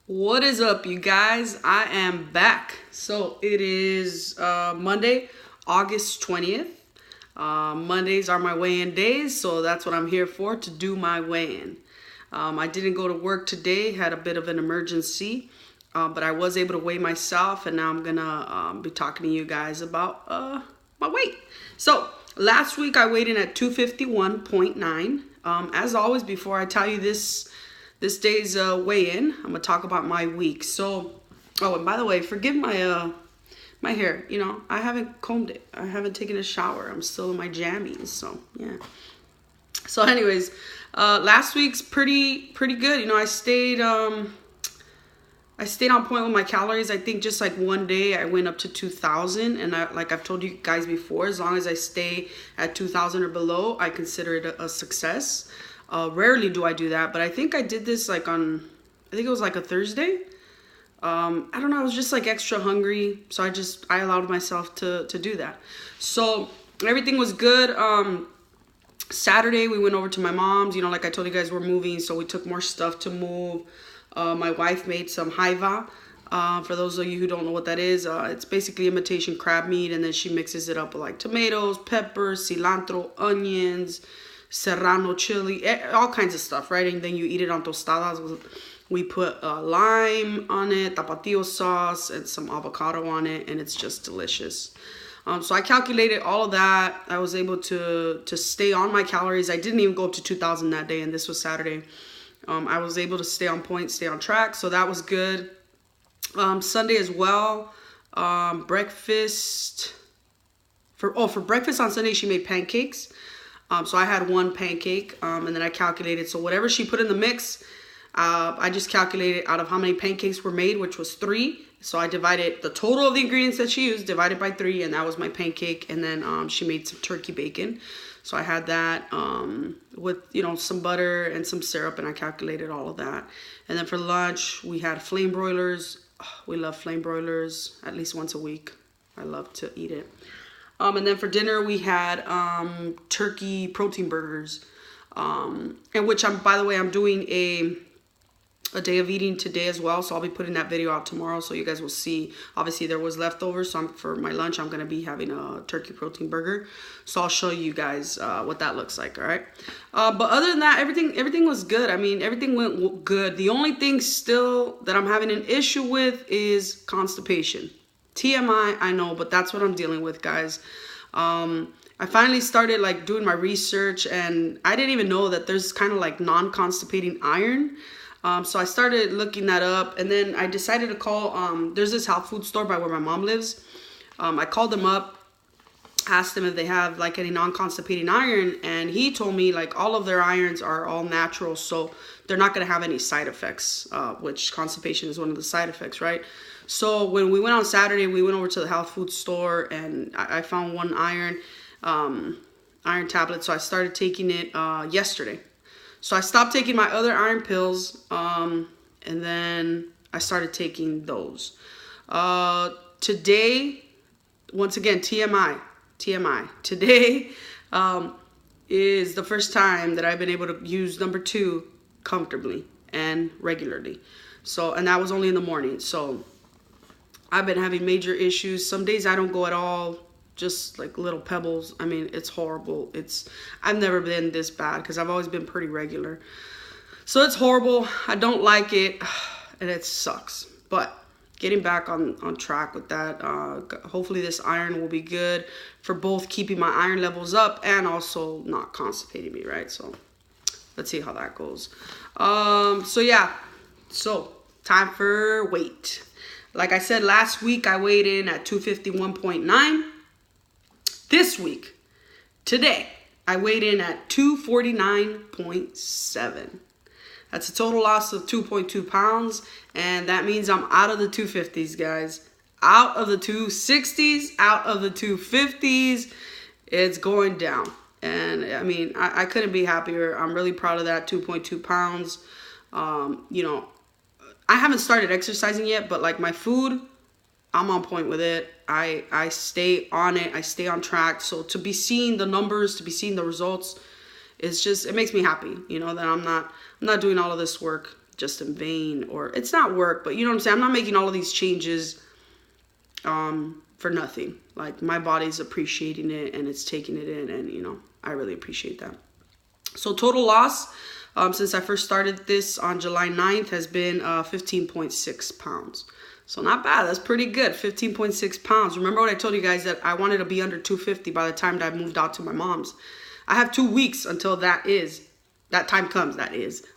What is up, you guys? I am back. So it is Monday, August 20th. Mondays are my weigh-in days, so that's what I'm here for, to do my weigh-in. I didn't go to work today, had a bit of an emergency, but I was able to weigh myself, and now I'm gonna be talking to you guys about my weight. So last week I weighed in at 251.9. As always, before I tell you this day's weigh-in, I'm gonna talk about my week. So, oh, and by the way, forgive my my hair. You know, I haven't combed it. I haven't taken a shower. I'm still in my jammies. So yeah. So, anyways, last week's pretty good. You know, I stayed on point with my calories. I think just like one day I went up to 2,000, and like I've told you guys before, as long as I stay at 2,000 or below, I consider it a success. Rarely do I do that, but I think I did this like on, I think it was like a Thursday. I don't know, I was just like extra hungry, so I allowed myself to do that. So everything was good. Saturday we went over to my mom's. You know, like I told you guys, we're moving, so we took more stuff to move. My wife made some haiva. For those of you who don't know what that is, it's basically imitation crab meat, and then she mixes it up with like tomatoes, peppers, cilantro, onions, serrano chili, all kinds of stuff, right? And then you eat it on tostadas. We put lime on it, tapatio sauce, and some avocado on it, and it's just delicious. So I calculated all of that. I was able to stay on my calories. I didn't even go up to 2,000 that day, and this was Saturday. I was able to stay on point, stay on track, so that was good. Sunday as well, breakfast. For breakfast on Sunday, she made pancakes. So I had one pancake, and then I calculated. So whatever she put in the mix, I just calculated out of how many pancakes were made, which was 3. So I divided the total of the ingredients that she used, divided by 3, and that was my pancake. And then she made some turkey bacon. So I had that with, you know, some butter and some syrup, and I calculated all of that. And then for lunch, we had flame broilers. Oh, we love flame broilers at least once a week. I love to eat it. And then for dinner, we had turkey protein burgers, and which by the way, I'm doing a day of eating today as well. So I'll be putting that video out tomorrow, so you guys will see. Obviously, there was leftovers, so for my lunch, I'm going to be having a turkey protein burger. So I'll show you guys what that looks like, all right? But other than that, everything was good. I mean, everything went good. The only thing still that I'm having an issue with is constipation. TMI, I know, but that's what I'm dealing with, guys. I finally started like doing my research, and I didn't even know that there's kind of like non-constipating iron. So I started looking that up, and then I decided to call, there's this health food store by where my mom lives. I called them up, asked them if they have like any non-constipating iron, and he told me like all of their irons are all natural, so they're not going to have any side effects, which constipation is one of the side effects, right? So when we went on Saturday, we went over to the health food store, and I found one iron tablet. So I started taking it yesterday. So I stopped taking my other iron pills, and then I started taking those. Today, once again, TMI. Today is the first time that I've been able to use number 2 comfortably and regularly. So, and that was only in the morning. So I've been having major issues. Some days I don't go at all, just like little pebbles. I mean, it's horrible. I've never been this bad because I've always been pretty regular. So it's horrible. I don't like it, and it sucks. But getting back on track with that, hopefully this iron will be good for both keeping my iron levels up and also not constipating me, right? So let's see how that goes. So yeah, so time for weight. Like I said, last week I weighed in at 251.9. This week, today, I weighed in at 249.7. That's a total loss of 2.2 pounds, and that means I'm out of the 250s, guys. Out of the 260s, out of the 250s. It's going down. And, I mean, I couldn't be happier. I'm really proud of that, 2.2 pounds. You know, I haven't started exercising yet, but like my food, I'm on point with it. I stay on it. I stay on track. So to be seeing the numbers, to be seeing the results, it's just, it makes me happy, you know, that I'm not doing all of this work just in vain, or it's not work, but you know what I'm saying? I'm not making all of these changes for nothing. Like, my body's appreciating it and it's taking it in, and you know, I really appreciate that. So total loss since I first started this on July 9th has been 15.6 pounds. So not bad. That's pretty good. 15.6 pounds. Remember what I told you guys, that I wanted to be under 250 by the time that I moved out to my mom's. I have 2 weeks until that time comes.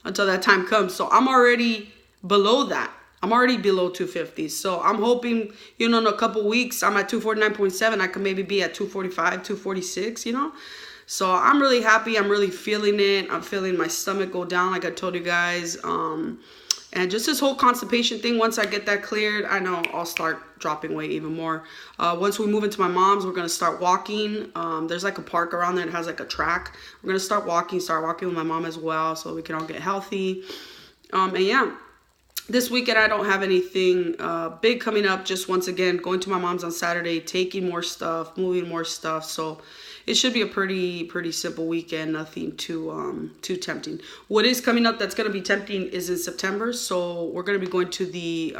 Until that time comes. So I'm already below that. I'm already below 250. So I'm hoping, you know, in a couple weeks, I'm at 249.7. I could maybe be at 245, 246, you know. So I'm really happy. I'm really feeling it. I'm feeling my stomach go down, like I told you guys. And just this whole constipation thing, once I get that cleared, I know I'll start dropping weight even more. Once we move into my mom's, we're going to start walking. There's like a park around there that has like a track. We're going to start walking with my mom as well, so we can all get healthy. And yeah, this weekend I don't have anything big coming up. Just once again, going to my mom's on Saturday, taking more stuff, moving more stuff. So it should be a pretty simple weekend. Nothing too tempting. What is coming up that's going to be tempting is in September. So we're going to be going to the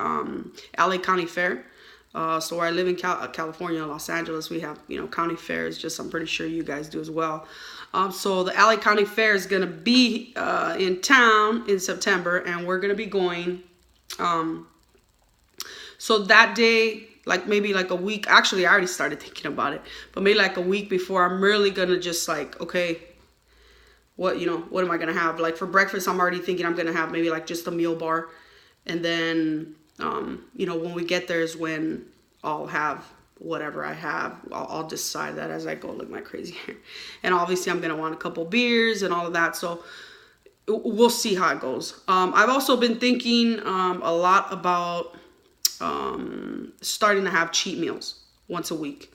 LA County Fair. So where I live in California, Los Angeles, we have, you know, county fairs. Just, I'm pretty sure you guys do as well. So the LA County Fair is going to be in town in September, and we're going to be going. So that day, like maybe like a week, actually I already started thinking about it, but maybe like a week before, I'm really gonna just like, okay, what am I gonna have? Like for breakfast, I'm already thinking I'm gonna have maybe like just a meal bar, and then you know, when we get there is when I'll have whatever I have. I'll decide that as I go. Look at my crazy hair. And obviously I'm gonna want a couple beers and all of that, so we'll see how it goes. I've also been thinking a lot about starting to have cheat meals once a week,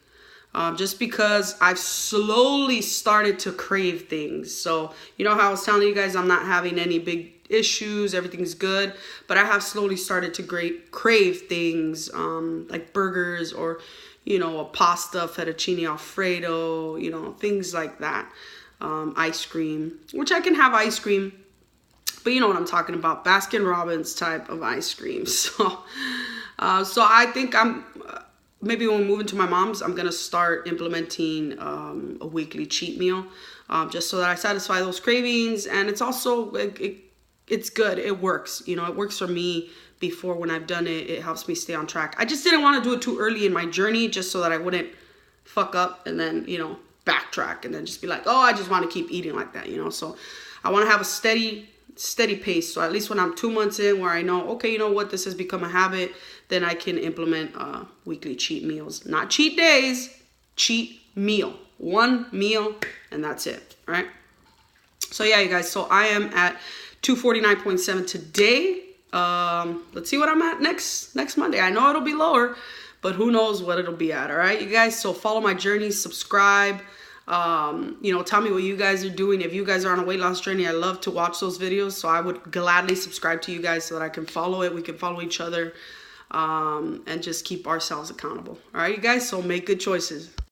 just because I've slowly started to crave things. So you know how I was telling you guys, I'm not having any big issues, everything's good, but I have slowly started to crave things, like burgers, or you know, a pasta, fettuccine alfredo, you know, things like that. Ice cream, which I can have ice cream, but you know what I'm talking about, Baskin Robbins type of ice cream. So I think maybe when we move into my mom's, I'm going to start implementing a weekly cheat meal, just so that I satisfy those cravings. And it's also, it's good. It works. You know, it works for me before. When I've done it, it helps me stay on track. I just didn't want to do it too early in my journey, just so that I wouldn't fuck up and then, you know, backtrack and then just be like, oh, I just want to keep eating like that, you know. So I want to have a steady pace. So at least when I'm 2 months in, where I know, okay, you know what, this has become a habit, then I can implement weekly cheat meals. Not cheat days, cheat meal. One meal, and that's it, right? So yeah, you guys, so I am at 249.7 today. Let's see what I'm at next Monday. I know it'll be lower, but who knows what it'll be at, all right, you guys? So follow my journey, subscribe. You know, tell me what you guys are doing. If you guys are on a weight loss journey, I love to watch those videos. So I would gladly subscribe to you guys so that I can follow it. We can follow each other, and just keep ourselves accountable. All right, you guys. So make good choices.